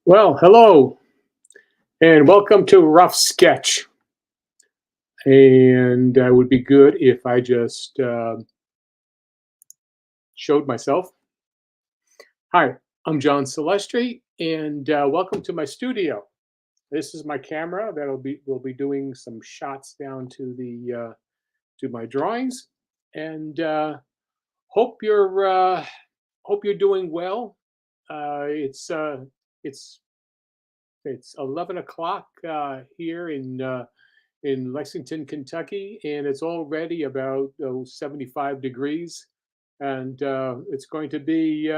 Well, hello and welcome to Rough Sketch. And it would be good if I just showed myself. Hi, I'm John Celestri, and welcome to my studio. This is my camera. We'll be doing some shots down to my drawings, and hope you're uh, hope you're doing well. It's it's 11 o'clock here in Lexington, Kentucky, and it's already about 75 degrees, and it's going to be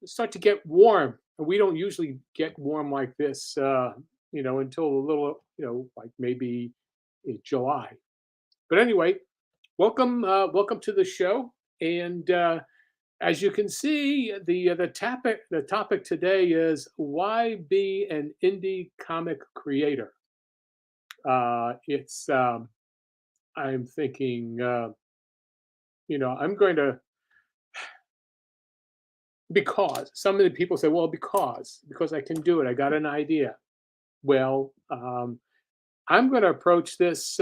start to get warm. We don't usually get warm like this, until a little, like maybe in July. But anyway, welcome to the show, and as you can see, the topic today is why be an indie comic creator. It's I'm thinking, I'm going to because some of the people say, well, because I can do it, I got an idea. Well, I'm going to approach this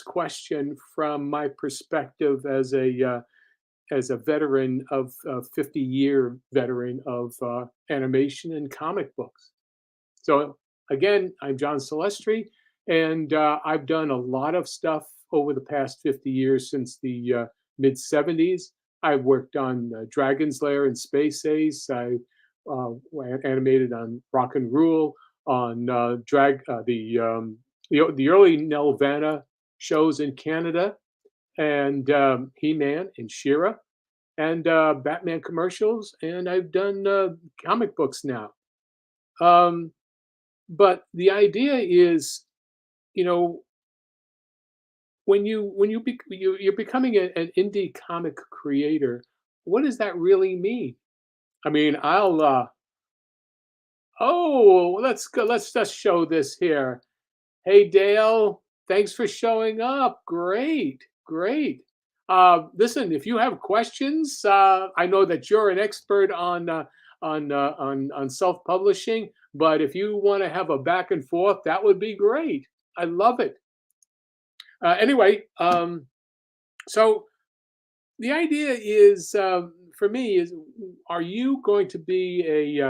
question from my perspective as a veteran of 50-year veteran of animation and comic books. So again, I'm John Celestri, and I've done a lot of stuff over the past 50 years since the mid 70s. I've worked on Dragon's Lair and Space Ace. I animated on Rock and Rule, on the early Nelvana shows in Canada, and He-Man and She-Ra, and Batman commercials, and I've done comic books now. Um, but the idea is, you know, you're becoming an indie comic creator, what does that really mean? I mean, oh, let's go. Let's just show this here. Hey, Dale, thanks for showing up. Great, great. Listen, if you have questions, I know that you're an expert on self-publishing, but if you want to have a back and forth, that would be great. I love it. Anyway, so the idea is for me is, are you going to be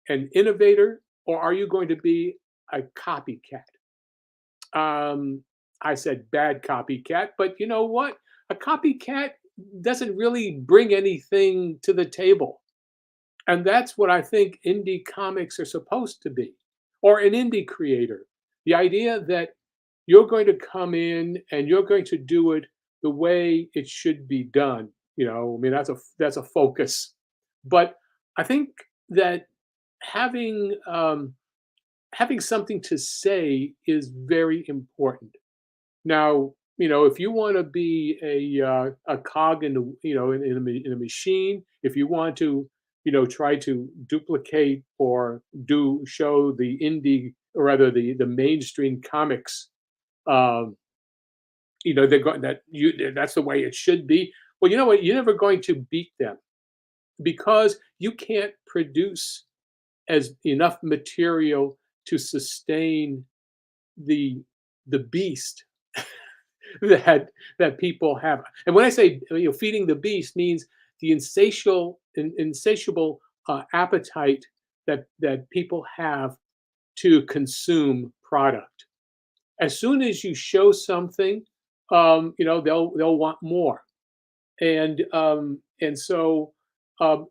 an innovator, or are you going to be a copycat? I said bad copycat, but you know what? A copycat doesn't really bring anything to the table. And that's what I think indie comics are supposed to be, or an indie creator. The idea that you're going to come in and you're going to do it the way it should be done. I mean, that's a focus. But I think that having having something to say is very important. Now, if you want to be a cog in the in a machine, if you want to try to duplicate or do show the indie, or rather the mainstream comics, um, they're going that you that's the way it should be. Well, you know what? You're never going to beat them, because you can't produce as enough material to sustain the beast that people have. And when I say, feeding the beast, means the insatiable appetite that people have to consume product. As soon as you show something, they'll want more, and so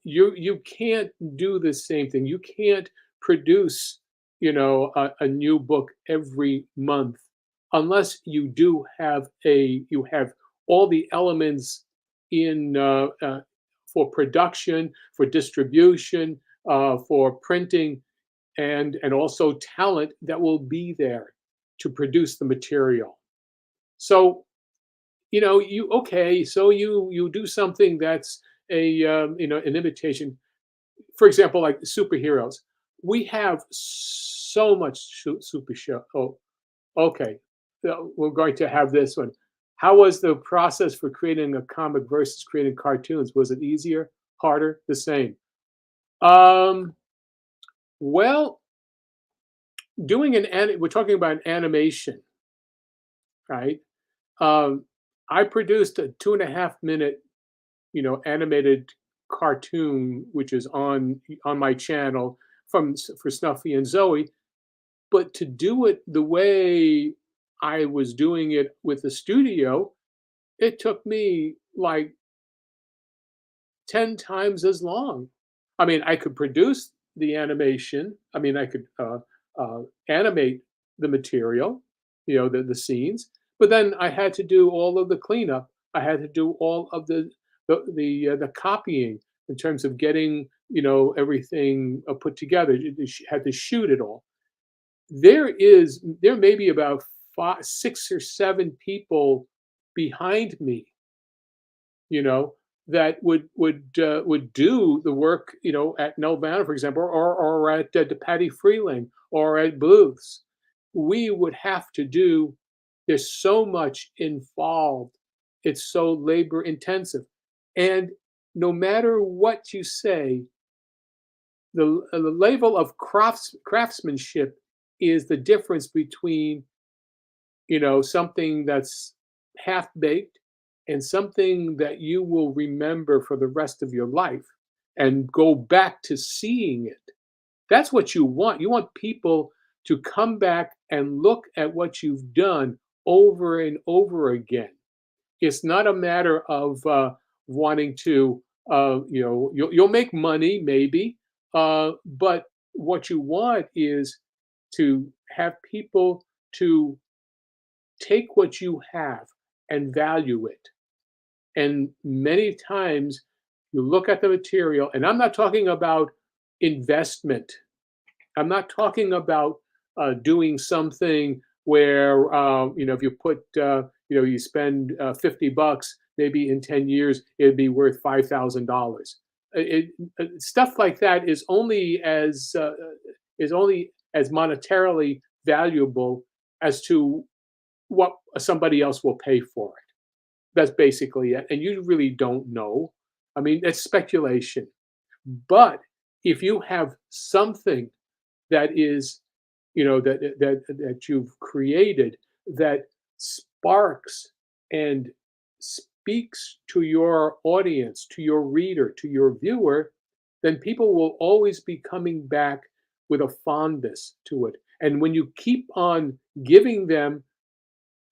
you can't do the same thing. You can't produce a new book every month unless you have all the elements in for production, for distribution, for printing, and also talent that will be there to produce the material. So you okay, so you do something that's a an imitation. For example, like superheroes, we have so much super show. Oh, okay, so we're going to have this one. How was the process for creating a comic versus creating cartoons? Was it easier? harder, the same. Um, well, we're talking about an animation, right? Um, I produced a 2.5 minute, animated cartoon, which is on my channel for Snuffy and Zoe. But to do it the way I was doing it with the studio, it took me like 10 times as long. I mean, I could produce the animation. I mean, I could animate the material, the scenes, but then I had to do all of the cleanup. I had to do all of the copying in terms of getting, everything put together. Had to shoot it all. There may be about 6 or 7 people behind me, you know, that would do the work, at Nelvana, for example, or at Patty Freeling or at Bluths. We would have to do. There's so much involved. It's so labor intensive, and no matter what you say, the level of craftsmanship is the difference between, something that's half baked and something that you will remember for the rest of your life and go back to seeing it. That's what you want. You want people to come back and look at what you've done over and over again. It's not a matter of wanting to, you'll make money maybe, but what you want is to have people to take what you have and value it. And many times you look at the material, and I'm not talking about investment. I'm not talking about doing something where, if you put, you spend $50, maybe in 10 years it'd be worth $5,000. Stuff like that is only as monetarily valuable as to what somebody else will pay for it. That's basically it. And you really don't know. I mean, it's speculation. But if you have something that is, that you've created that sparks and speaks to your audience, to your reader, to your viewer, then people will always be coming back with a fondness to it. And when you keep on giving them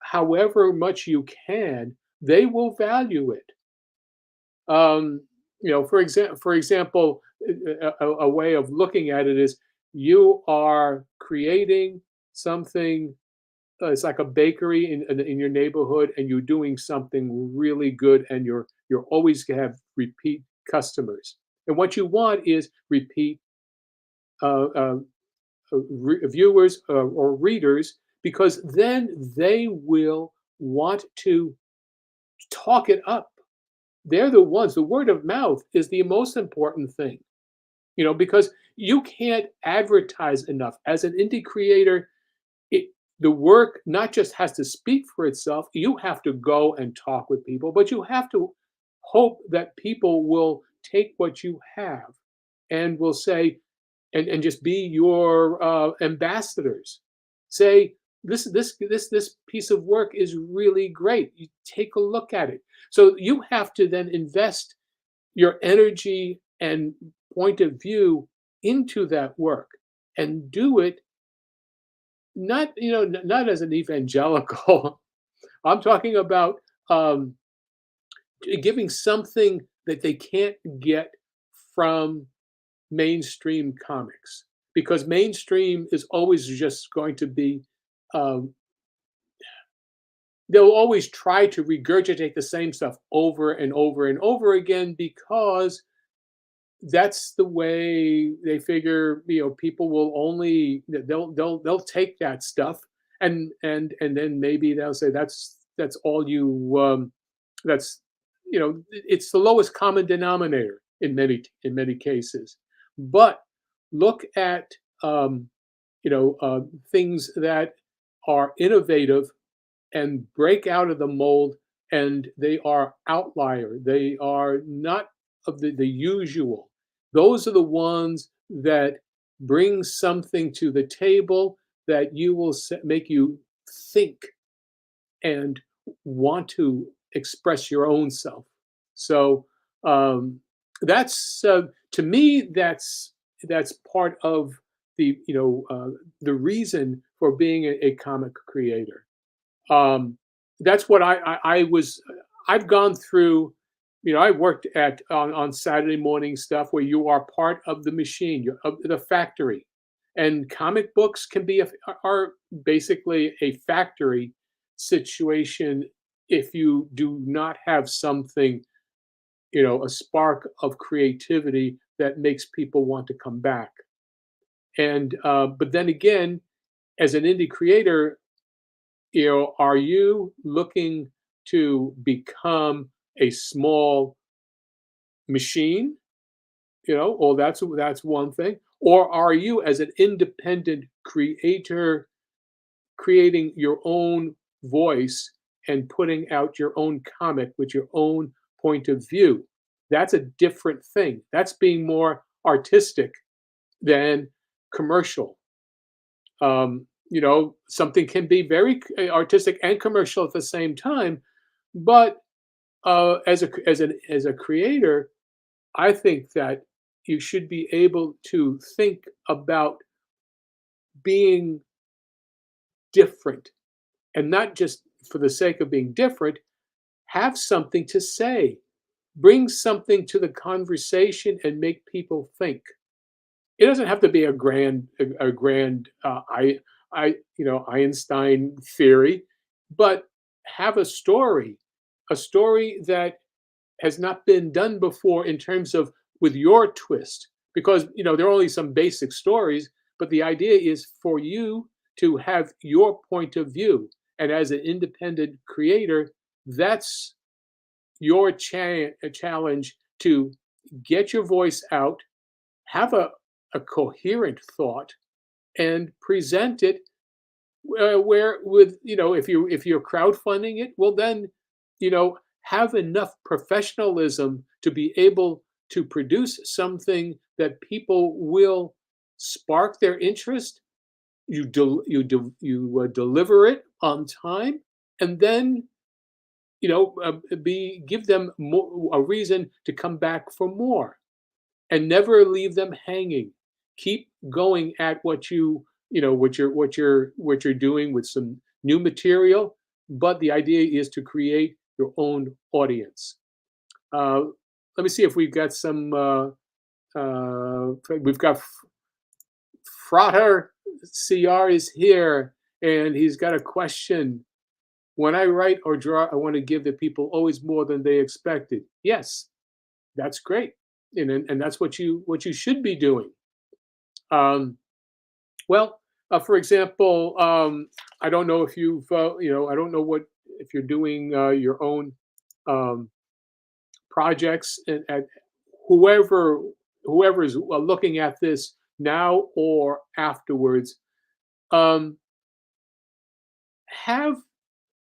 however much you can, they will value it. For example, a way of looking at it is you are creating something. It's like a bakery in your neighborhood, and you're doing something really good, and you're always gonna have repeat customers. And what you want is repeat uh, uh, viewers or readers, because then they will want to talk it up. They're the ones. The word of mouth is the most important thing, because you can't advertise enough. As an indie creator, the work not just has to speak for itself, you have to go and talk with people, but you have to hope that people will take what you have and will say, and just be your ambassadors. Say, this piece of work is really great. You take a look at it. So you have to then invest your energy and point of view into that work and do it, not as an evangelical. I'm talking about um, giving something that they can't get from mainstream comics, because mainstream is always just going to be, um, they'll always try to regurgitate the same stuff over and over and over again, because that's the way they figure, people will only, they'll take that stuff, and then maybe they'll say that's all you, that's, it's the lowest common denominator in many cases. But look at, um, things that are innovative and break out of the mold, and they are outlier. They are not of the usual. Those are the ones that bring something to the table that you will make you think and want to express your own self. So that's to me that's part of the reason for being a comic creator. Um, that's what I was. I've gone through. I worked at on Saturday morning stuff where you are part of the machine, you're of the factory, and comic books can be are basically a factory situation if you do not have something, a spark of creativity that makes people want to come back. And but then again, as an indie creator, are you looking to become a small machine? Or that's one thing. Or are you as an independent creator creating your own voice and putting out your own comic with your own point of view? That's a different thing. That's being more artistic than commercial. Something can be very artistic and commercial at the same time, but as a creator, I think that you should be able to think about being different, and not just for the sake of being different. Have something to say, bring something to the conversation, and make people think. It doesn't have to be a grand Einstein theory, but have a story that has not been done before in terms of with your twist, because there are only some basic stories, but the idea is for you to have your point of view, and as an independent creator, that's your challenge to get your voice out, have a coherent thought, and present it where with if you're crowdfunding it, well then have enough professionalism to be able to produce something that people will spark their interest. You deliver it on time, and then be give them a reason to come back for more, and never leave them hanging. Keep going at what you're doing with some new material, but the idea is to create your own audience. Uh, Let me see if we've got some. We've got Frater CR is here, and he's got a question. When I write or draw, I want to give the people always more than they expected. Yes, that's great, and that's what you should be doing. Um, well, for example, I don't know if I don't know what if you're doing your own um, projects, and whoever whoever is looking at this now or afterwards, um, have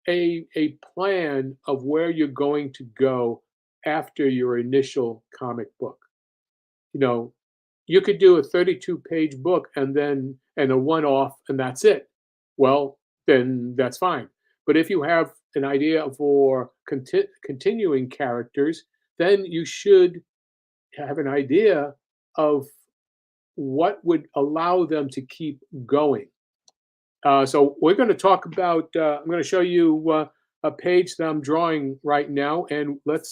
a plan of where you're going to go after your initial comic book. You know, you could do a 32-page book and a one-off, and that's it. Well, then that's fine. But if you have an idea for continuing characters, then you should have an idea of what would allow them to keep going. So we're going to talk about. I'm going to show you a page that I'm drawing right now, and let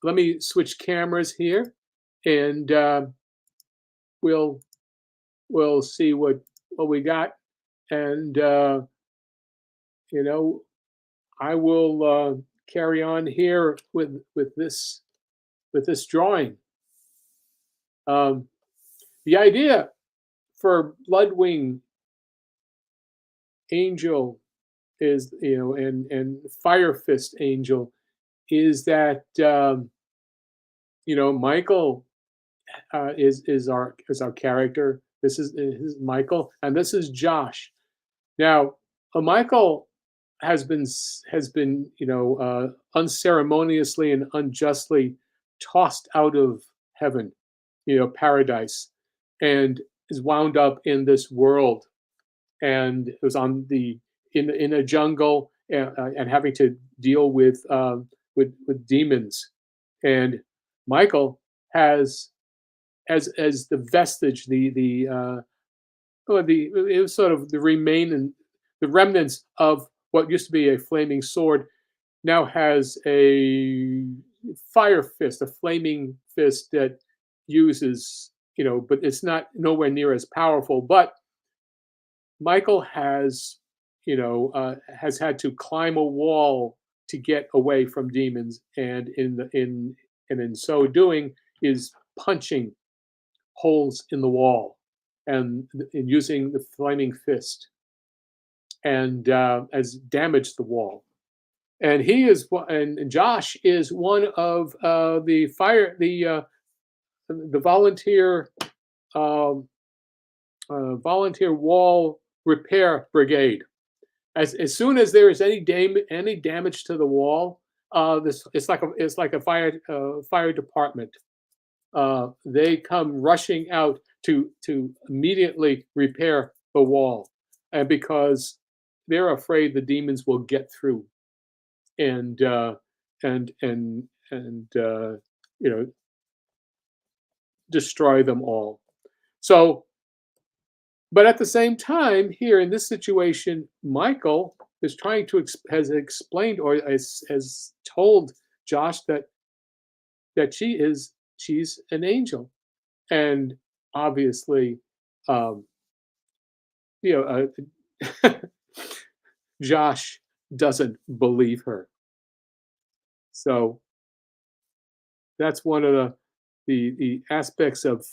me switch cameras here, and we'll we'll see what we got, and you know I will carry on here with this drawing. Um, the idea for Bloodwing Angel is and Fire Fist Angel is that Michael is our character. This is Michael, and this is Josh. Now, Michael has been unceremoniously and unjustly tossed out of heaven, paradise, and is wound up in this world, and it was on the in a jungle, and having to deal with demons. And Michael has, as the vestige, the it was sort of the remnants of what used to be a flaming sword, now has a fire fist, a flaming fist that uses, but it's not nowhere near as powerful. But Michael has had to climb a wall to get away from demons, and in so doing is punching holes in the wall, and using the flaming fist, and has damaged the wall. And Josh is one of the um, volunteer wall repair brigade. As soon as there is any damage to the wall, this it's like a fire department. They come rushing out to immediately repair the wall, and because they're afraid the demons will get through, and and you know destroy them all. So, but at the same time, here in this situation, Michael is trying to has explained, or has told Josh that she's an angel, and obviously, um, you know, Josh doesn't believe her. So that's one of the aspects of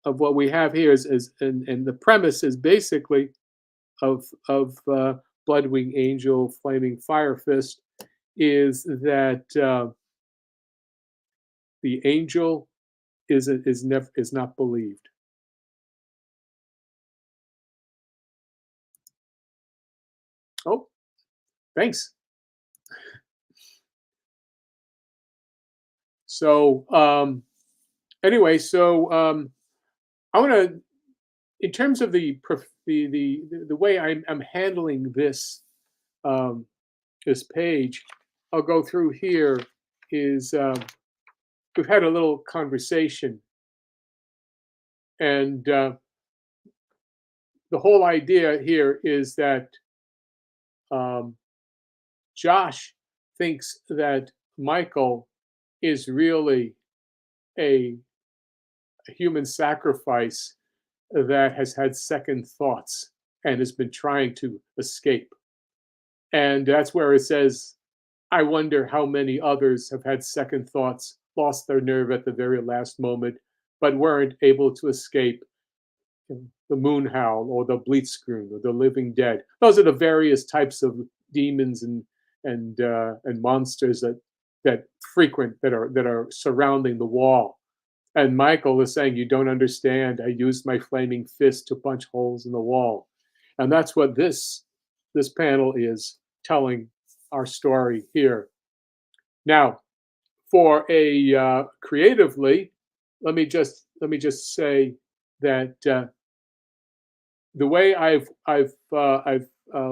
what we have here and the premise is basically of Bloodwing Angel, Flaming Fire Fist, is that the angel is not believed. Oh, thanks. So anyway, so I want to, in terms of the way I'm handling um, this page, I'll go through here. Is We've had a little conversation, and the whole idea here is that um, Josh thinks that Michael is really a, a human sacrifice that has had second thoughts and has been trying to escape. And that's where it says, I wonder how many others have had second thoughts, lost their nerve at the very last moment, but weren't able to escape the moon howl or the bleatscream or the living dead. Those are the various types of demons and monsters that frequent that are surrounding the wall. And Michael is saying, "You don't understand. I used my flaming fist to punch holes in the wall," and that's what this panel is telling our story here. Now, for a creatively, let me just say that the way I've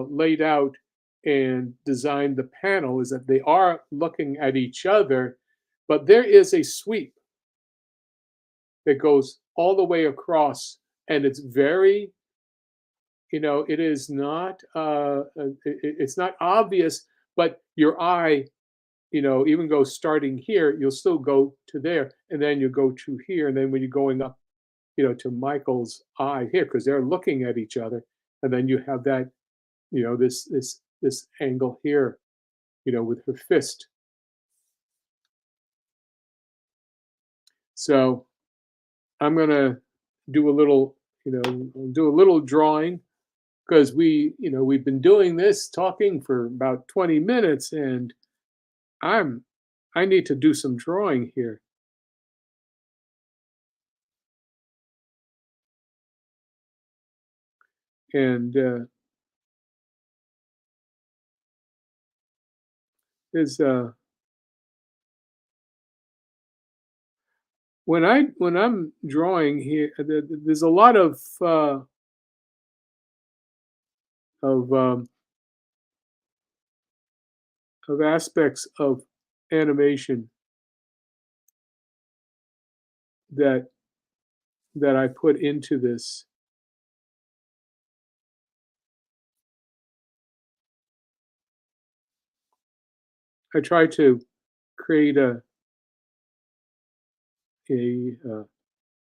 laid out and designed the panel is that they are looking at each other, but there is a sweep that goes all the way across, and it's very, it is not it's not obvious, but your eye, even go starting here, you'll still go to there, and then you go to here, and then when you're going up, to Michael's eye here, because they're looking at each other, and then you have that, this angle here, with her fist. So I'm gonna do a little, do a little drawing, because we've been doing this talking for about 20 minutes, and I'm I need to do some drawing here. And there's when I'm drawing here, there's a lot of um, of aspects of animation that I put into this. I try to create a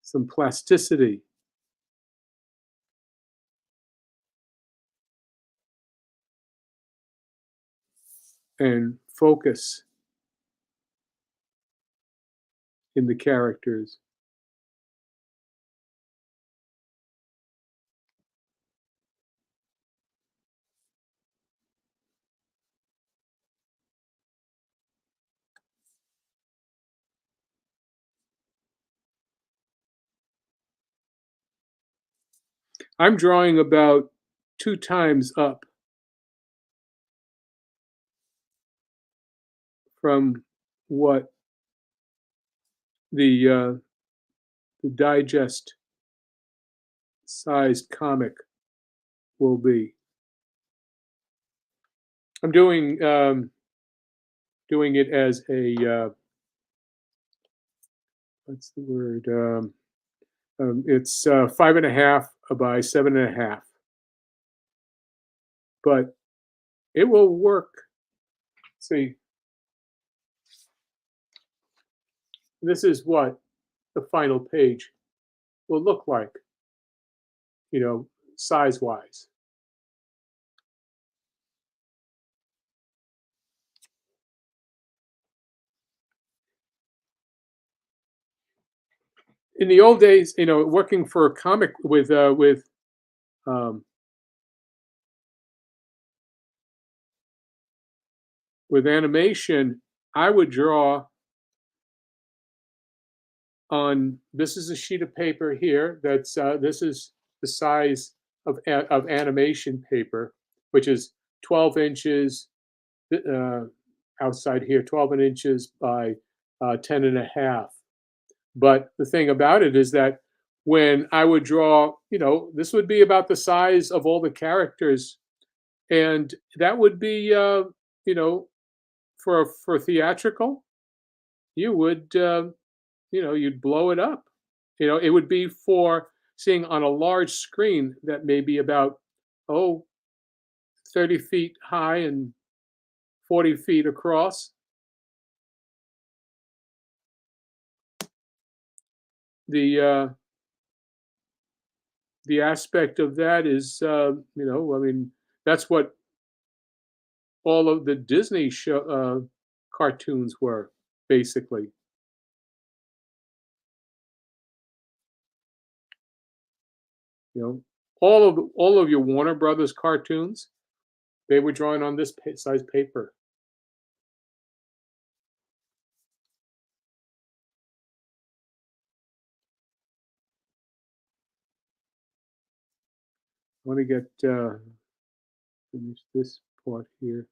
some plasticity and focus in the characters. I'm drawing about 2 times up from what the digest sized comic will be. I'm doing it as what's the word? It's 5.5 by 7.5, but it will work. See, this is what the final page will look like, you know, size wise. In the old days, working for a comic um, with animation, I would draw on this is a sheet of paper here. This is the size of animation paper, which is 12 inches uh, outside here, 12 inches by 10 and a half. But the thing about it is that when I would draw, this would be about the size of all the characters, and that would be, for theatrical, you would, you'd blow it up. It would be for seeing on a large screen that may be about, oh, 30 feet high and 40 feet across. The the aspect of that is, I mean, that's what all of the Disney cartoons were basically. All of your Warner Brothers cartoons, they were drawing on this size paper. I want to get finish this part here.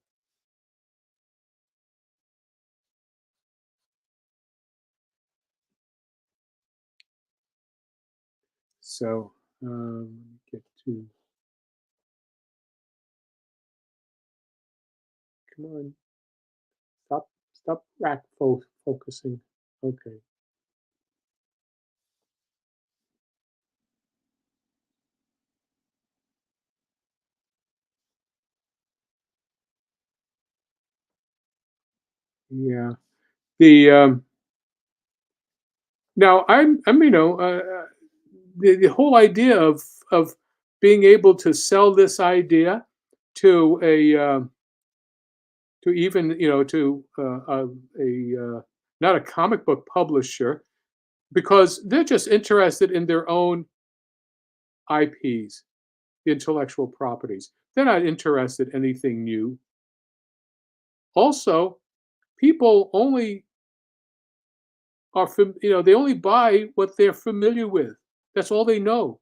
So get to come on, stop rack focusing. Okay, yeah. The Now I'm the whole idea of being able to sell this idea to to even to not a comic book publisher, because they're just interested in their own IPs, intellectual properties. They're not interested in anything new. Also, people only they only buy what they're familiar with. That's all they know.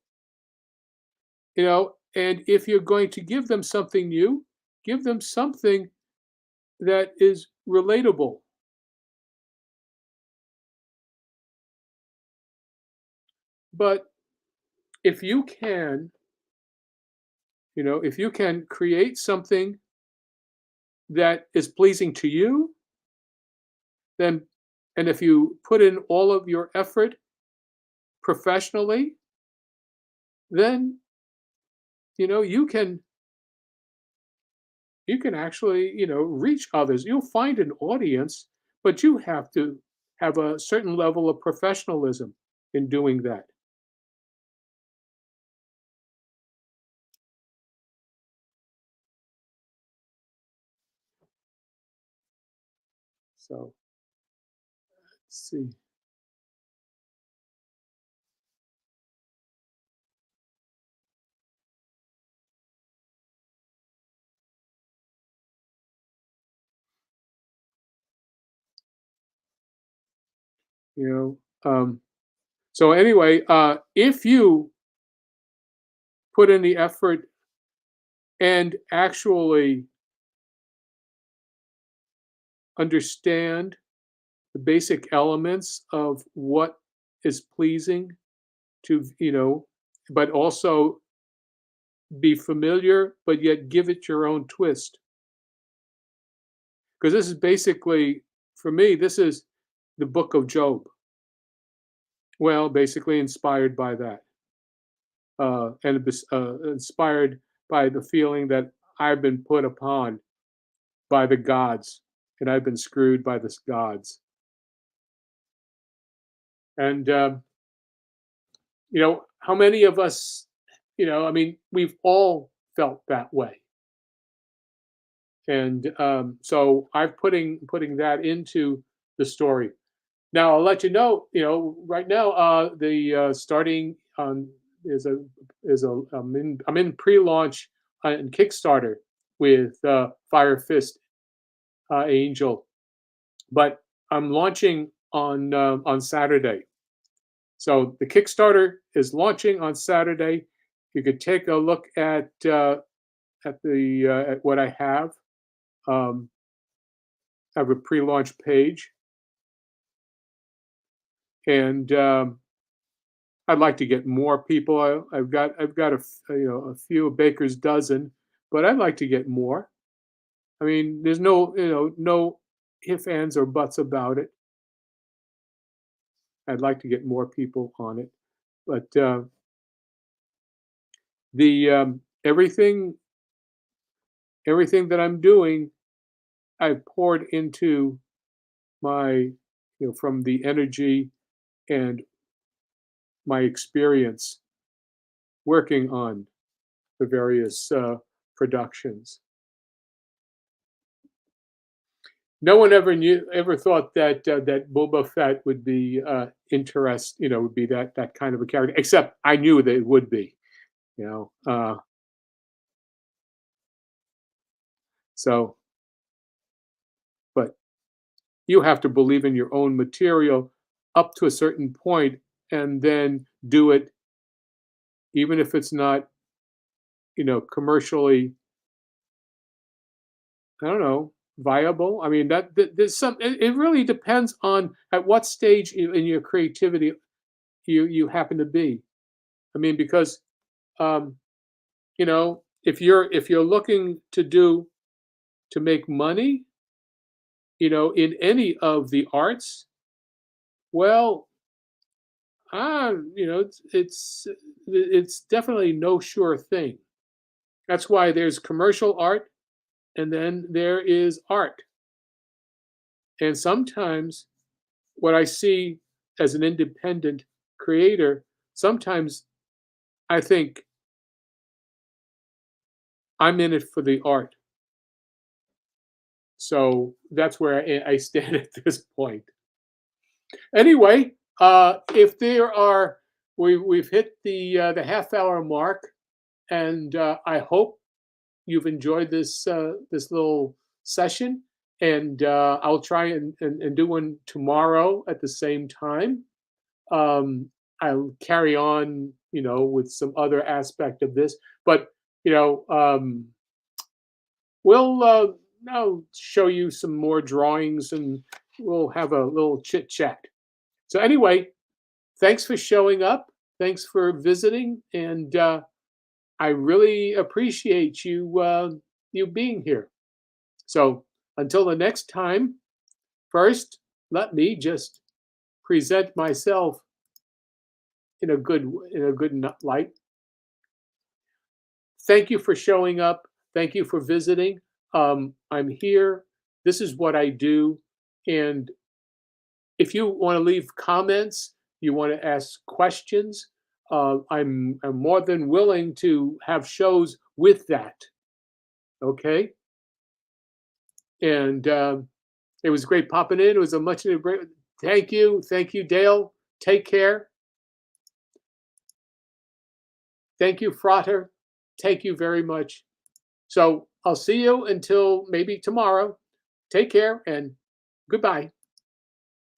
And if you're going to give them something new, give them something that is relatable. But if you can, if you can create something that is pleasing to you, then and if you put in all of your effort professionally, then you can actually reach others. You'll find an audience, but you have to have a certain level of professionalism in doing that. So let's see. you so anyway, if you put in the effort and actually understand the basic elements of what is pleasing to, but also be familiar, but yet give it your own twist. Because this is basically, for me, this is the book of Job. Well, basically inspired by that, and inspired by the feeling that I've been put upon by the gods, and I've been screwed by the gods. And how many of us, I mean, we've all felt that way. And so I'm putting that into the story. Now I'll let you know. Right now, the starting on is a I'm in pre-launch and Kickstarter with Fire Fist Angel, but I'm launching on Saturday. So the Kickstarter is launching on Saturday. You could take a look at what I have. Um, I have a pre-launch page, and I'd like to get more people. I've got a few, a baker's dozen, but I'd like to get more. I mean, there's no if, ands, or buts about it. I'd like to get more people on it, but the everything that I'm doing, I've poured into my, from the energy and my experience working on the various productions. No one ever thought that Boba Fett would be would be that kind of a character. Except I knew that it would be. You know, uh, so but you have to believe in your own material up to a certain point, and then do it, even if it's not commercially, I don't know, viable. I mean, there's some. It really depends on at what stage in your creativity you happen to be. I mean, because um, if you're looking to make money, in any of the arts, well, it's definitely no sure thing. That's why there's commercial art, and then there is art. And sometimes what I see as an independent creator, sometimes I think I'm in it for the art. So that's where I stand at this point. Anyway, if there are, we've hit the half-hour mark, and I hope you've enjoyed this little session. And I'll try and do one tomorrow at the same time. Um, I'll carry on, with some other aspect of this, but you know, um, we'll I'll show you some more drawings, and we'll have a little chit chat. So anyway, thanks for showing up. Thanks for visiting, and I really appreciate you being here. So until the next time, first, let me just present myself in a good light. Thank you for showing up. Thank you for visiting. I'm here. This is what I do. And if you want to leave comments, you want to ask questions, I'm more than willing to have shows with that. Okay. And it was great popping in. It was a much needed break. Thank you. Thank you, Dale. Take care. Thank you, Frater. Thank you very much. So I'll see you until maybe tomorrow. Take care and goodbye.